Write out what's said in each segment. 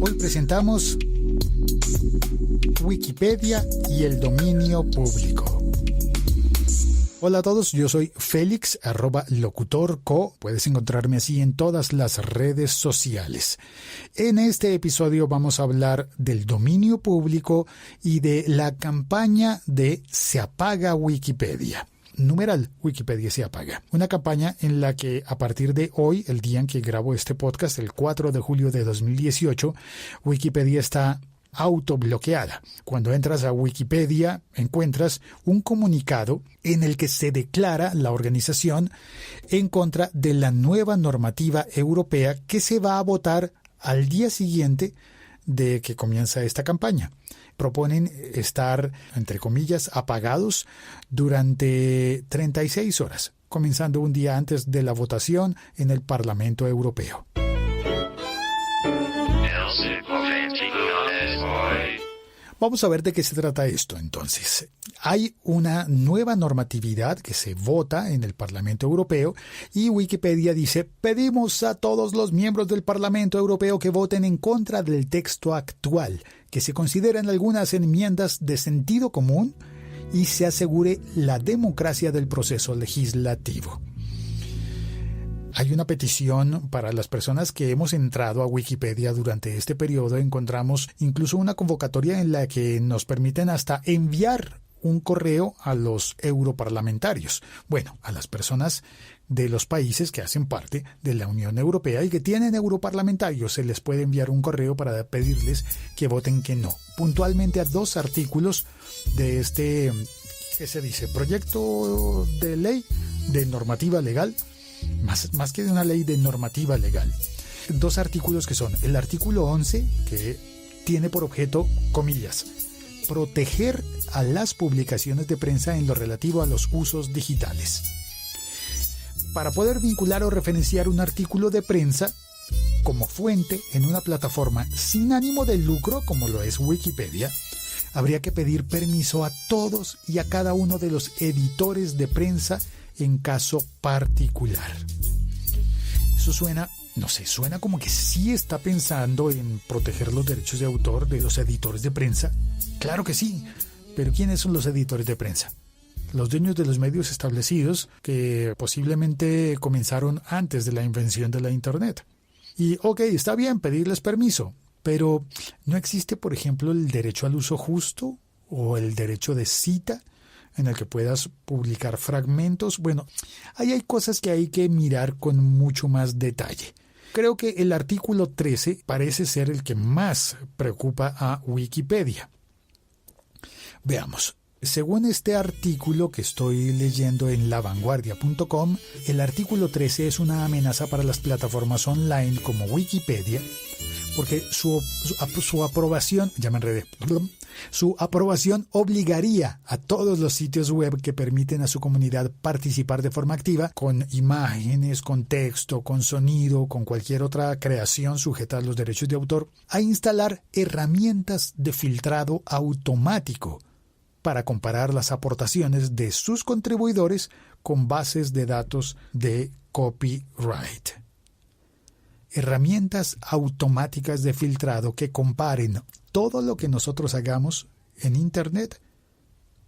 Hoy presentamos Wikipedia y el dominio público. Hola a todos, yo soy Félix, @locutorco. Puedes encontrarme así en todas las redes sociales. En este episodio vamos a hablar del dominio público y de la campaña de Se apaga Wikipedia. Numeral, Wikipedia se apaga. Una campaña en la que a partir de hoy, el día en que grabo este podcast, el 4 de julio de 2018, Wikipedia está autobloqueada. Cuando entras a Wikipedia, encuentras un comunicado en el que se declara la organización en contra de la nueva normativa europea que se va a votar al día siguiente de que comienza esta campaña. Proponen estar, entre comillas, apagados durante 36 horas, comenzando un día antes de la votación en el Parlamento Europeo. Vamos a ver de qué se trata esto entonces. Hay una nueva normatividad que se vota en el Parlamento Europeo y Wikipedia dice: pedimos a todos los miembros del Parlamento Europeo que voten en contra del texto actual, que se consideran algunas enmiendas de sentido común y se asegure la democracia del proceso legislativo. Hay una petición para las personas que hemos entrado a Wikipedia durante este periodo. Encontramos incluso una convocatoria en la que nos permiten hasta enviar un correo a los europarlamentarios. Bueno, a las personas de los países que hacen parte de la Unión Europea y que tienen europarlamentarios, se les puede enviar un correo para pedirles que voten que no. Puntualmente a 2 artículos de este, ¿qué se dice? Proyecto de ley de normativa legal. Más que de una ley de normativa legal. 2 artículos que son el artículo 11, que tiene por objeto, comillas, proteger a las publicaciones de prensa en lo relativo a los usos digitales. Para poder vincular o referenciar un artículo de prensa como fuente en una plataforma sin ánimo de lucro, como lo es Wikipedia, habría que pedir permiso a todos y a cada uno de los editores de prensa en caso particular. Eso suena como que sí está pensando en proteger los derechos de autor de los editores de prensa. Claro que sí, pero ¿quiénes son los editores de prensa? Los dueños de los medios establecidos que posiblemente comenzaron antes de la invención de la Internet. Y está bien pedirles permiso, pero ¿no existe, por ejemplo, el derecho al uso justo o el derecho de cita en el que puedas publicar fragmentos? Bueno, ahí hay cosas que hay que mirar con mucho más detalle. Creo que el artículo 13 parece ser el que más preocupa a Wikipedia. Veamos. Según este artículo que estoy leyendo en lavanguardia.com, el artículo 13 es una amenaza para las plataformas online como Wikipedia, porque su aprobación, su aprobación obligaría a todos los sitios web que permiten a su comunidad participar de forma activa, con imágenes, con texto, con sonido, con cualquier otra creación sujeta a los derechos de autor, a instalar herramientas de filtrado automático para comparar las aportaciones de sus contribuidores con bases de datos de copyright. Herramientas automáticas de filtrado que comparen todo lo que nosotros hagamos en Internet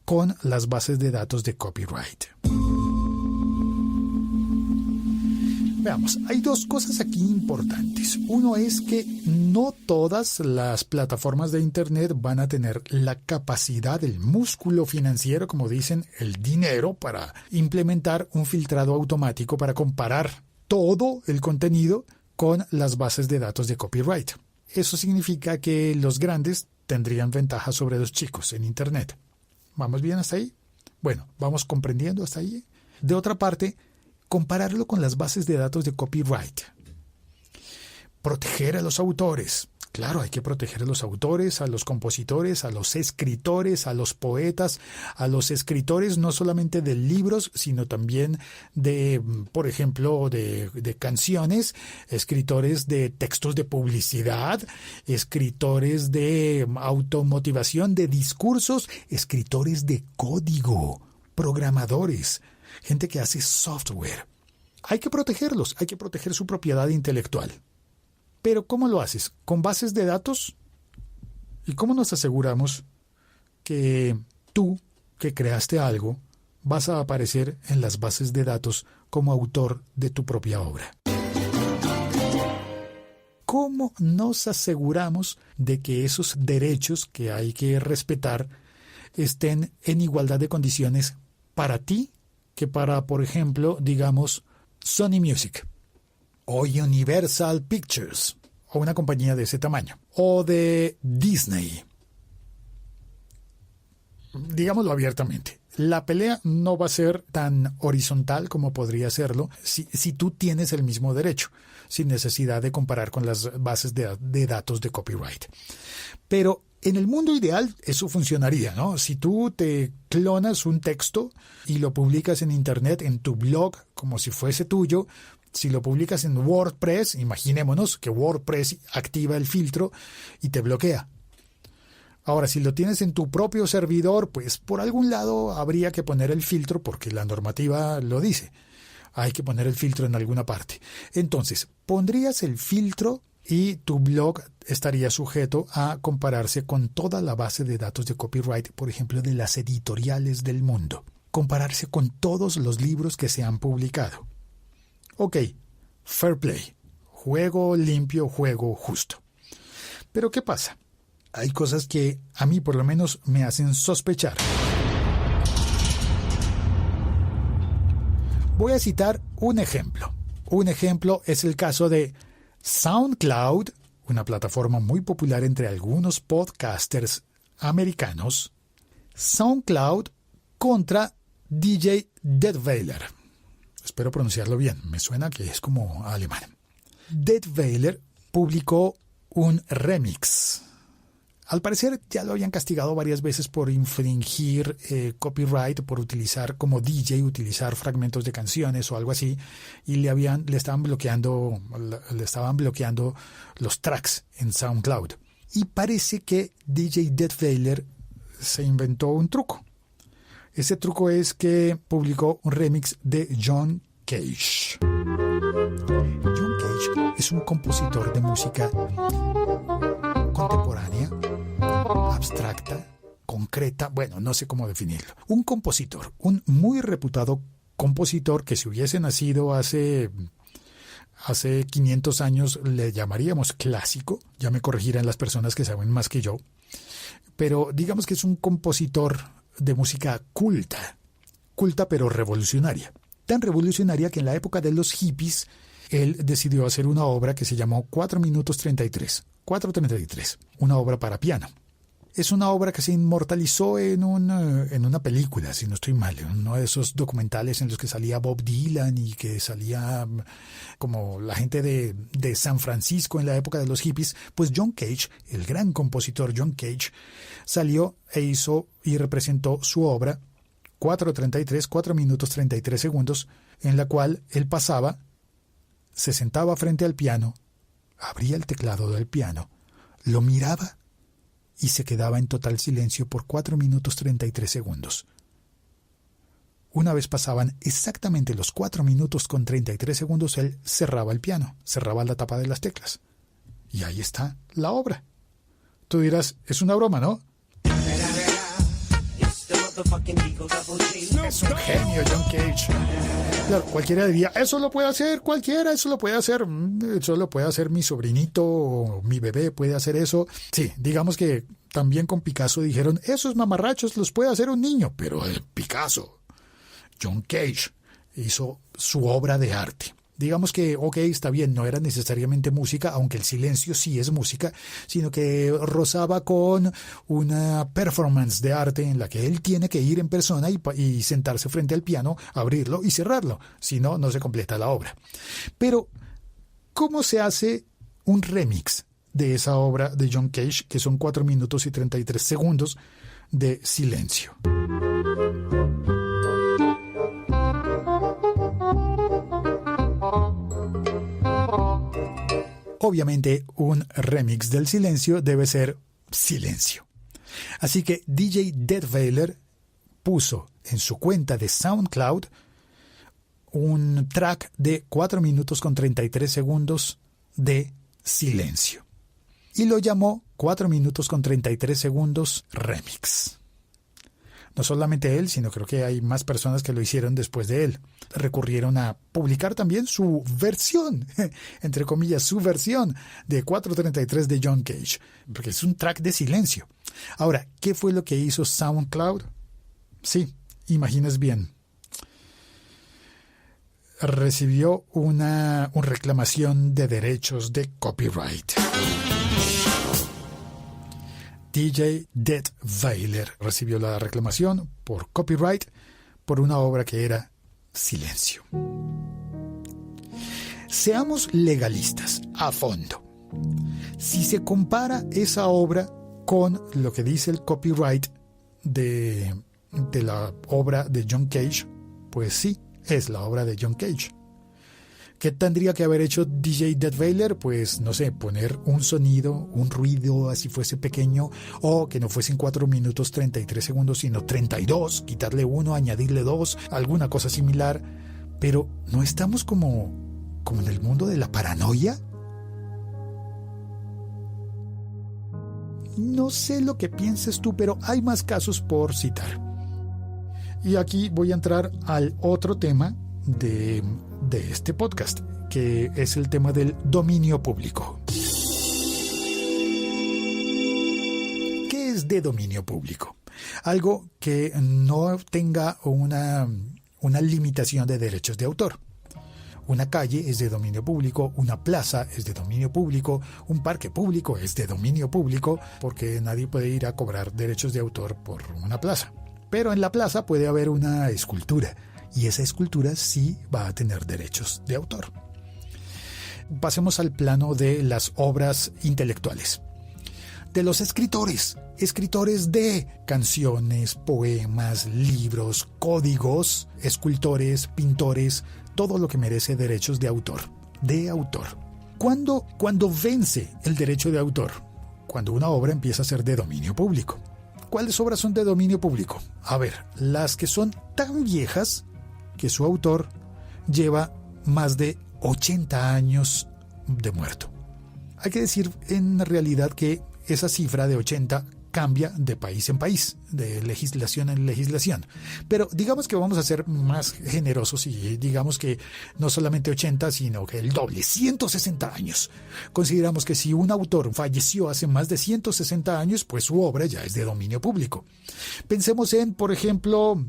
con las bases de datos de copyright. Veamos, hay 2 cosas aquí importantes. Uno es que no todas las plataformas de Internet van a tener la capacidad, el músculo financiero, como dicen, el dinero para implementar un filtrado automático para comparar todo el contenido con las bases de datos de copyright. Eso significa que los grandes tendrían ventaja sobre los chicos en Internet. ¿Vamos bien hasta ahí? Bueno, ¿vamos comprendiendo hasta ahí? De otra parte, compararlo con las bases de datos de copyright. Proteger a los autores. Claro, hay que proteger a los autores, a los compositores, a los escritores, a los poetas, a los escritores no solamente de libros, sino también de, por ejemplo, de canciones, escritores de textos de publicidad, escritores de automotivación, de discursos, escritores de código, programadores, gente que hace software. Hay que protegerlos, hay que proteger su propiedad intelectual. Pero ¿cómo lo haces? ¿Con bases de datos? ¿Y cómo nos aseguramos que tú, que creaste algo, vas a aparecer en las bases de datos como autor de tu propia obra? ¿Cómo nos aseguramos de que esos derechos que hay que respetar estén en igualdad de condiciones para ti que para, por ejemplo, digamos, Sony Music o Universal Pictures o una compañía de ese tamaño o de Disney? Digámoslo abiertamente, la pelea no va a ser tan horizontal como podría serlo si tú tienes el mismo derecho, sin necesidad de comparar con las bases de datos de copyright. Pero en el mundo ideal eso funcionaría, ¿no? Si tú te clonas un texto y lo publicas en internet, en tu blog, como si fuese tuyo, si lo publicas en WordPress, imaginémonos que WordPress activa el filtro y te bloquea. Ahora, si lo tienes en tu propio servidor, pues por algún lado habría que poner el filtro porque la normativa lo dice. Hay que poner el filtro en alguna parte. Entonces, pondrías el filtro y tu blog estaría sujeto a compararse con toda la base de datos de copyright, por ejemplo, de las editoriales del mundo. Compararse con todos los libros que se han publicado. Ok, fair play. Juego limpio, juego justo. Pero ¿qué pasa? Hay cosas que a mí por lo menos me hacen sospechar. Voy a citar un ejemplo. Un ejemplo es el caso de SoundCloud, una plataforma muy popular entre algunos podcasters americanos. SoundCloud contra DJ Deathveiler. Espero pronunciarlo bien, me suena que es como alemán. Deathveiler publicó un remix. Al parecer ya lo habían castigado varias veces por infringir copyright, por utilizar como DJ, utilizar fragmentos de canciones o algo así, y le estaban bloqueando los tracks en SoundCloud. Y parece que DJ Deathveiler se inventó un truco. Ese truco es que publicó un remix de John Cage. John Cage es un compositor de música contemporánea, abstracta, concreta, bueno, no sé cómo definirlo. Un compositor, un muy reputado compositor que si hubiese nacido hace 500 años le llamaríamos clásico. Ya me corregirán las personas que saben más que yo. Pero digamos que es un compositor de música culta pero revolucionaria. Tan revolucionaria que en la época de los hippies él decidió hacer una obra que se llamó 4 minutos 33, 4:33, una obra para piano. Es una obra que se inmortalizó en una película, si no estoy mal, en uno de esos documentales en los que salía Bob Dylan y que salía como la gente de San Francisco en la época de los hippies. Pues John Cage, el gran compositor John Cage, salió e hizo y representó su obra 4:33, 4 minutos 33 segundos, en la cual él pasaba, se sentaba frente al piano, abría el teclado del piano, lo miraba y se quedaba en total silencio por 4 minutos 33 segundos. Una vez pasaban exactamente los 4 minutos con 33 segundos, él cerraba el piano, cerraba la tapa de las teclas. Y ahí está la obra. Tú dirás, es una broma, ¿no? Es un genio John Cage. Claro, cualquiera diría, eso lo puede hacer cualquiera, eso lo puede hacer mi sobrinito o mi bebé puede hacer eso. Sí, digamos que también con Picasso dijeron, esos mamarrachos los puede hacer un niño, pero Picasso, John Cage, hizo su obra de arte. Digamos que, ok, está bien, no era necesariamente música, aunque el silencio sí es música, sino que rozaba con una performance de arte en la que él tiene que ir en persona y sentarse frente al piano, abrirlo y cerrarlo, si no, no se completa la obra. Pero, ¿cómo se hace un remix de esa obra de John Cage, que son 4 minutos y 33 segundos de silencio? Obviamente, un remix del silencio debe ser silencio. Así que DJ Deathveiler puso en su cuenta de SoundCloud un track de 4 minutos con 33 segundos de silencio. Y lo llamó 4 minutos con 33 segundos remix. No solamente él, sino creo que hay más personas que lo hicieron después de él. Recurrieron a publicar también su versión, entre comillas, su versión de 4:33 de John Cage, porque es un track de silencio. Ahora, ¿qué fue lo que hizo SoundCloud? Sí, imaginas bien. Recibió una reclamación de derechos de copyright. DJ Detweiler recibió la reclamación por copyright por una obra que era Silencio. Seamos legalistas a fondo. Si se compara esa obra con lo que dice el copyright de la obra de John Cage, pues sí, es la obra de John Cage. ¿Qué tendría que haber hecho DJ Detweiler? Pues, no sé, poner un sonido, un ruido, así fuese pequeño, o que no fuesen 4 minutos 33 segundos, sino 32, quitarle 1, añadirle 2, alguna cosa similar. Pero, ¿no estamos como en el mundo de la paranoia? No sé lo que pienses tú, pero hay más casos por citar. Y aquí voy a entrar al otro tema de este podcast, que es el tema del dominio público. ¿Qué es de dominio público? Algo que no tenga una limitación de derechos de autor. Una calle es de dominio público, una plaza es de dominio público, un parque público es de dominio público, porque nadie puede ir a cobrar derechos de autor por una plaza. Pero en la plaza puede haber una escultura, y esa escultura sí va a tener derechos de autor. Pasemos al plano de las obras intelectuales. De los escritores de canciones, poemas, libros, códigos, escultores, pintores, todo lo que merece derechos de autor. ¿Cuándo vence el derecho de autor? Cuando una obra empieza a ser de dominio público. ¿Cuáles obras son de dominio público? A ver, las que son tan viejas que su autor lleva más de 80 años de muerto. Hay que decir en realidad que esa cifra de 80 cambia de país en país, de legislación en legislación. Pero digamos que vamos a ser más generosos y digamos que no solamente 80, sino que el doble, 160 años. Consideramos que si un autor falleció hace más de 160 años, pues su obra ya es de dominio público. Pensemos en, por ejemplo,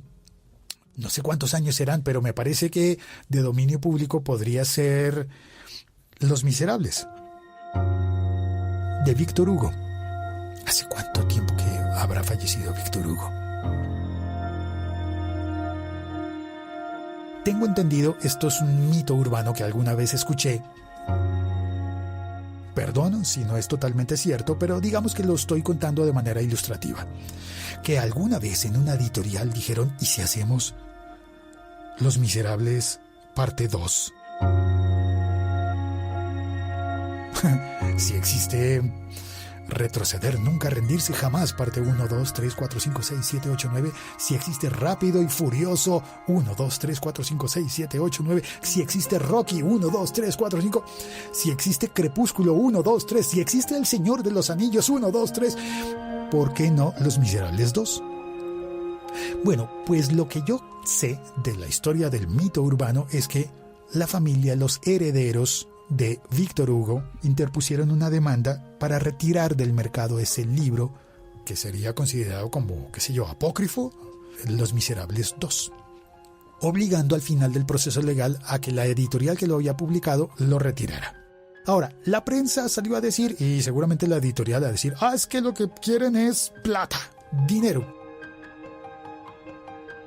no sé cuántos años serán, pero me parece que de dominio público podría ser Los Miserables, de Víctor Hugo. ¿Hace cuánto tiempo que habrá fallecido Víctor Hugo? Tengo entendido, esto es un mito urbano que alguna vez escuché. Perdón si no es totalmente cierto, pero digamos que lo estoy contando de manera ilustrativa. Que alguna vez en una editorial dijeron, ¿y si hacemos Los Miserables parte 2? Si existe Retroceder, Nunca Rendirse Jamás, parte 1, 2, 3, 4, 5, 6, 7, 8, 9. Si existe Rápido y Furioso, 1, 2, 3, 4, 5, 6, 7, 8, 9. Si existe Rocky, 1, 2, 3, 4, 5. Si existe Crepúsculo, 1, 2, 3. Si existe El Señor de los Anillos, 1, 2, 3. ¿Por qué no Los Miserables 2? Bueno, pues lo que yo sé de la historia del mito urbano es que la familia, los herederos de Víctor Hugo, interpusieron una demanda para retirar del mercado ese libro que sería considerado como, apócrifo, Los Miserables 2, obligando al final del proceso legal a que la editorial que lo había publicado lo retirara. Ahora, la prensa salió a decir, y seguramente la editorial a decir, es que lo que quieren es plata, dinero.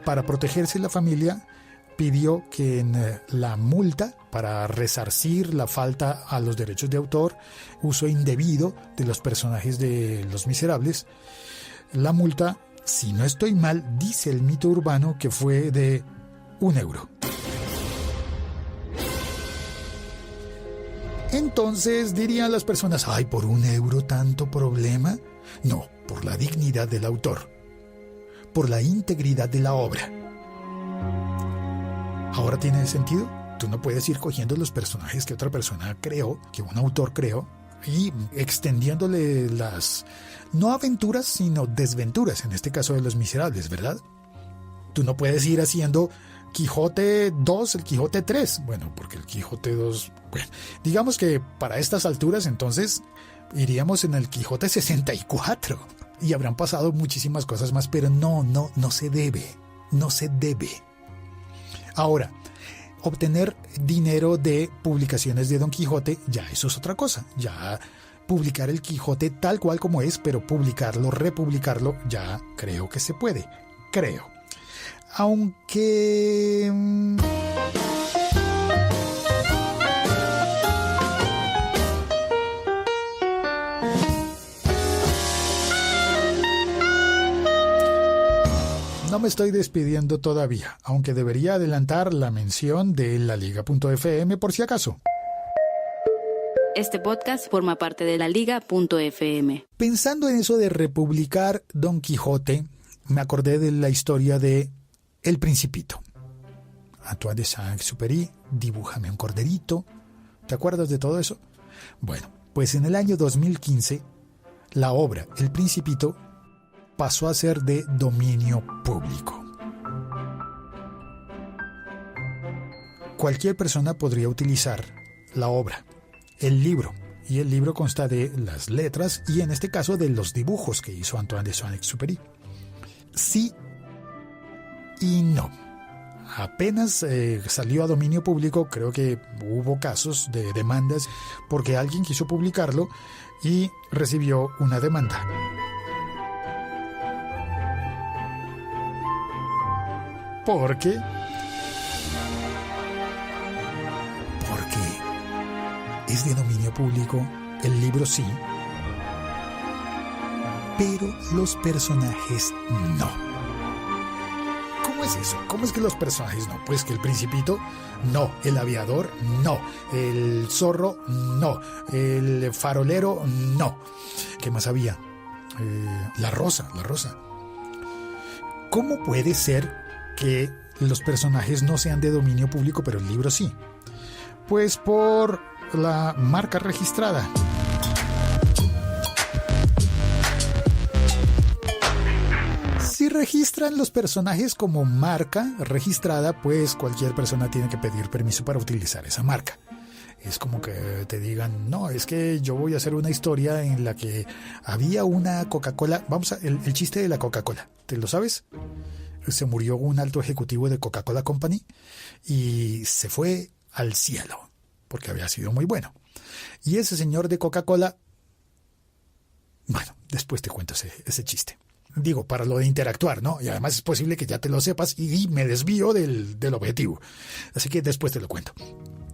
Para protegerse la familia, pidió que en la multa, para resarcir la falta a los derechos de autor, uso indebido de los personajes de Los Miserables, la multa, si no estoy mal, dice el mito urbano que fue de 1 euro. Entonces dirían las personas, ¿por 1 euro tanto problema? No, por la dignidad del autor, por la integridad de la obra. ¿Ahora tiene sentido? tú no puedes ir cogiendo los personajes que otra persona creó, que un autor creó, y extendiéndole las, no aventuras, sino desventuras, en este caso de Los Miserables, ¿verdad? Tú no puedes ir haciendo Quijote 2, el Quijote 3. Bueno, porque el Quijote 2, bueno, digamos que para estas alturas entonces iríamos en el Quijote 64 y habrán pasado muchísimas cosas más, pero no se debe, no se debe. Ahora, obtener dinero de publicaciones de Don Quijote, ya eso es otra cosa. Ya publicar el Quijote tal cual como es, pero publicarlo, republicarlo, ya creo que se puede. Creo. Aunque... no me estoy despidiendo todavía, aunque debería adelantar la mención de laliga.fm por si acaso. Este podcast forma parte de laliga.fm. Pensando en eso de republicar Don Quijote, me acordé de la historia de El Principito. Antoine de Saint-Exupéry, dibújame un corderito. ¿Te acuerdas de todo eso? Bueno, pues en el año 2015, la obra El Principito pasó a ser de dominio público. Cualquier persona podría utilizar la obra, el libro, y el libro consta de las letras y en este caso de los dibujos que hizo Antoine de Saint-Exupéry. Sí y no. Apenas salió a dominio público, creo que hubo casos de demandas porque alguien quiso publicarlo y recibió una demanda. Porque es de dominio público, el libro sí, pero los personajes no. ¿Cómo es eso? ¿Cómo es que los personajes no? Pues que el Principito, no. El aviador, no. El zorro, no. El farolero, no. ¿Qué más había? La rosa. ¿Cómo puede ser que los personajes no sean de dominio público, pero el libro sí? Pues por la marca registrada. Si registran los personajes como marca registrada, pues cualquier persona tiene que pedir permiso para utilizar esa marca. Es como que te digan, no, es que yo voy a hacer una historia en la que había una Coca-Cola. El chiste de la Coca-Cola, ¿te lo sabes? Se murió un alto ejecutivo de Coca-Cola Company y se fue al cielo porque había sido muy bueno. Y ese señor de Coca-Cola, bueno, después te cuento ese chiste. Digo, para lo de interactuar, ¿no? Y además es posible que ya te lo sepas y me desvío del objetivo. Así que después te lo cuento.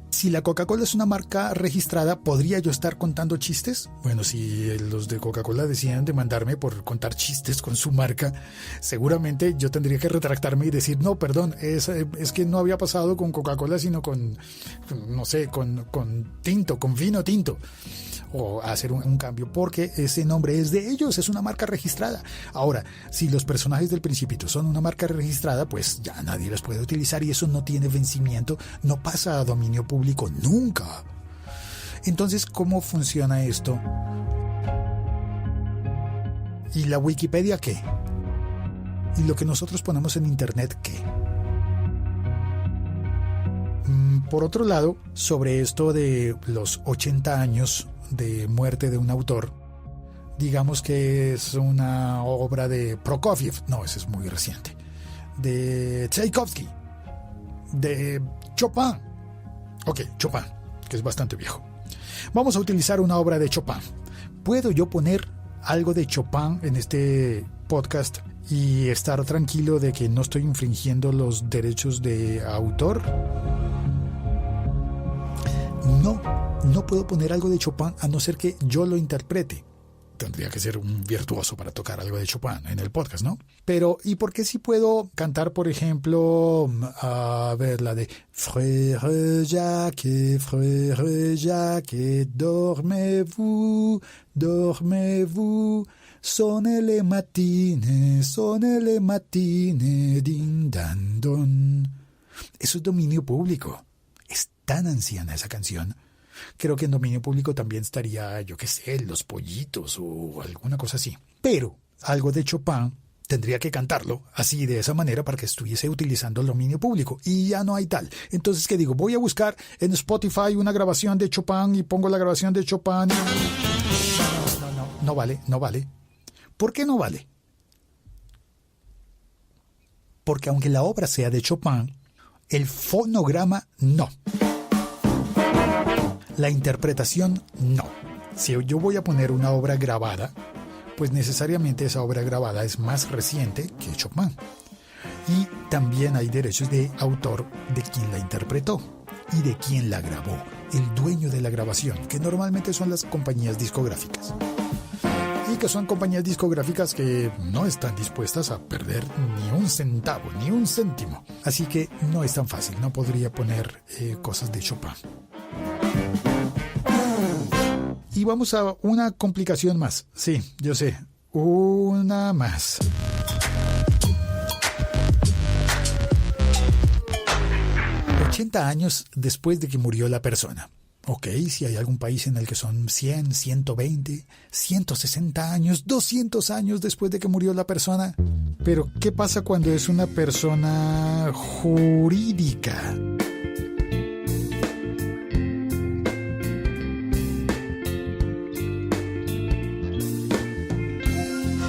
Si la Coca-Cola es una marca registrada, ¿podría yo estar contando chistes? Bueno, si los de Coca-Cola decían demandarme por contar chistes con su marca, seguramente yo tendría que retractarme y decir, no, perdón, es que no había pasado con Coca-Cola, sino con tinto, con vino tinto. O hacer un cambio, porque ese nombre es de ellos, es una marca registrada. Ahora, si los personajes del Principito son una marca registrada, pues ya nadie los puede utilizar y eso no tiene vencimiento, no pasa a dominio público nunca. Entonces, ¿cómo funciona esto? ¿Y la Wikipedia qué? ¿Y lo que nosotros ponemos en internet qué? Por otro lado, sobre esto de los 80 años de muerte de un autor, digamos que es una obra de Prokofiev, no, ese es muy reciente, de Tchaikovsky, de Chopin, Chopin, que es bastante viejo. Vamos a utilizar una obra de Chopin. ¿Puedo yo poner algo de Chopin en este podcast y estar tranquilo de que no estoy infringiendo los derechos de autor? No puedo poner algo de Chopin a no ser que yo lo interprete. Tendría que ser un virtuoso para tocar algo de Chopin en el podcast, ¿no? Pero, ¿y por qué si puedo cantar, por ejemplo, a ver, la de Frère Jacques, dormez-vous, sonne les matines, din dan don? Eso es dominio público. Es tan anciana esa canción. Creo que en dominio público también estaría, yo qué sé, Los Pollitos o alguna cosa así. Pero algo de Chopin tendría que cantarlo así, de esa manera, para que estuviese utilizando el dominio público. Y ya no hay tal. Entonces, ¿qué digo? Voy a buscar en Spotify una grabación de Chopin y pongo la grabación de Chopin. No vale. ¿Por qué no vale? Porque aunque la obra sea de Chopin, el fonograma no. La interpretación no. Si yo voy a poner una obra grabada, pues necesariamente esa obra grabada es más reciente que Chopin. Y también hay derechos de autor de quien la interpretó y de quien la grabó, el dueño de la grabación, que normalmente son las compañías discográficas. Y que son compañías discográficas que no están dispuestas a perder ni un centavo, ni un céntimo. Así que no es tan fácil, no podría poner cosas de Chopin. Y vamos a una complicación más. Sí, yo sé, una más. $80 después de que murió la persona. Ok, si hay algún país en el que son 100, 120, 160 años, 200 años después de que murió la persona. Pero, ¿qué pasa cuando es una persona jurídica?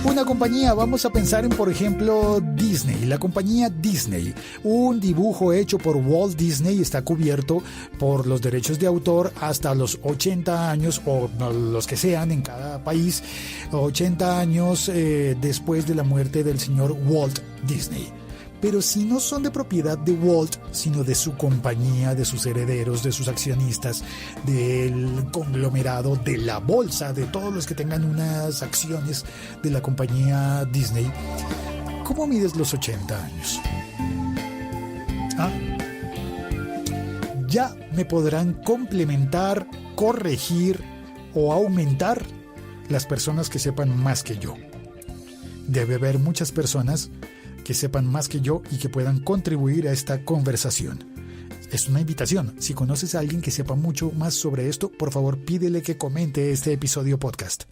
Una compañía, vamos a pensar en, por ejemplo, Disney, la compañía Disney. Un dibujo hecho por Walt Disney está cubierto por los derechos de autor hasta los 80 años, o los que sean en cada país, 80 años después de la muerte del señor Walt Disney. Pero si no son de propiedad de Walt, sino de su compañía, de sus herederos, de sus accionistas, del conglomerado, de la bolsa, de todos los que tengan unas acciones de la compañía Disney, ¿cómo mides los 80 años? Ya me podrán complementar, corregir o aumentar las personas que sepan más que yo. Debe haber muchas personas que sepan más que yo y que puedan contribuir a esta conversación. Es una invitación. Si conoces a alguien que sepa mucho más sobre esto, por favor pídele que comente este episodio podcast.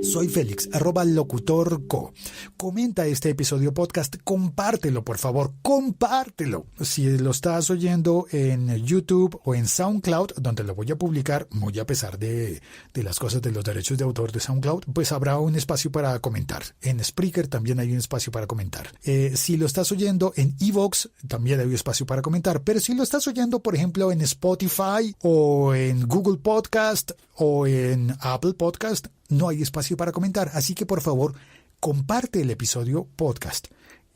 Soy Félix, @locutorco. Comenta este episodio podcast, compártelo, por favor, compártelo. Si lo estás oyendo en YouTube o en SoundCloud, donde lo voy a publicar, muy a pesar de las cosas de los derechos de autor de SoundCloud, pues habrá un espacio para comentar. En Spreaker también hay un espacio para comentar. Si lo estás oyendo en iVoox, también hay un espacio para comentar. Pero si lo estás oyendo, por ejemplo, en Spotify o en Google Podcast o en Apple Podcast, no hay espacio para comentar, así que por favor comparte el episodio podcast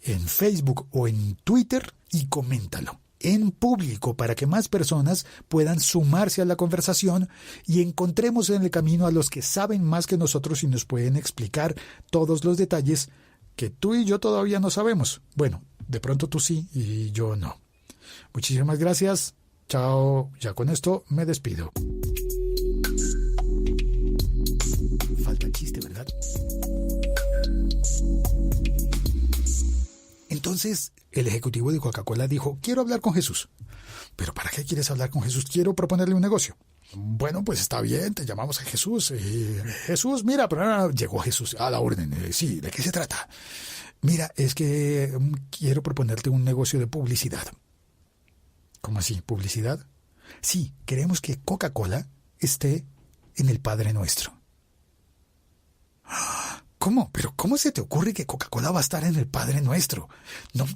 en Facebook o en Twitter y coméntalo en público para que más personas puedan sumarse a la conversación y encontremos en el camino a los que saben más que nosotros y nos pueden explicar todos los detalles que tú y yo todavía no sabemos. Bueno, de pronto tú sí y yo no. Muchísimas gracias. Chao. Ya con esto me despido. Falta el chiste, ¿verdad? Entonces, el ejecutivo de Coca-Cola dijo, quiero hablar con Jesús. ¿Pero para qué quieres hablar con Jesús? Quiero proponerle un negocio. Bueno, pues está bien, te llamamos a Jesús. Jesús, mira, pero llegó Jesús a la orden. Sí, ¿de qué se trata? Mira, es que quiero proponerte un negocio de publicidad. ¿Cómo así? ¿Publicidad? Sí, queremos que Coca-Cola esté en el Padre Nuestro. ¿Cómo? ¿Pero cómo se te ocurre que Coca-Cola va a estar en el Padre Nuestro? No,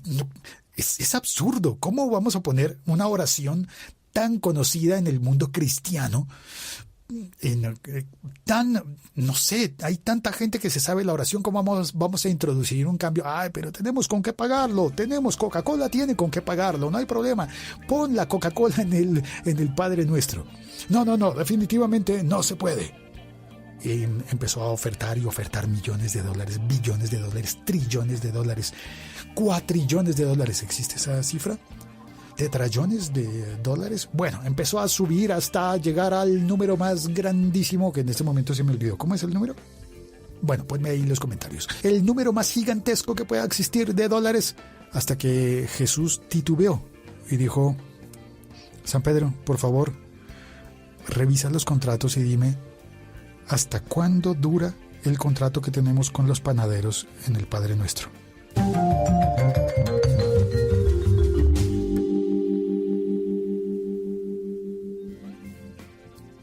es absurdo. ¿Cómo vamos a poner una oración tan conocida en el mundo cristiano? No sé, hay tanta gente que se sabe la oración, ¿cómo vamos a introducir un cambio? Ay, pero tenemos con qué pagarlo, Coca-Cola tiene con qué pagarlo, no hay problema. Pon la Coca-Cola en el Padre Nuestro. No, definitivamente no se puede. Y empezó a ofertar millones de dólares, billones de dólares, trillones de dólares, cuatrillones de dólares. ¿Existe esa cifra? ¿Tetrallones de dólares? Bueno, empezó a subir hasta llegar al número más grandísimo, que en este momento se me olvidó. ¿Cómo es el número? Bueno, ponme ahí los comentarios. El número más gigantesco que pueda existir de dólares, hasta que Jesús titubeó y dijo: San Pedro, por favor, revisa los contratos y dime hasta cuándo dura el contrato que tenemos con los panaderos en el Padre Nuestro.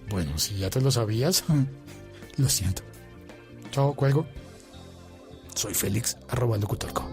Bueno, si ya te lo sabías, lo siento. Chao, cuelgo. Soy Félix, @locutorco.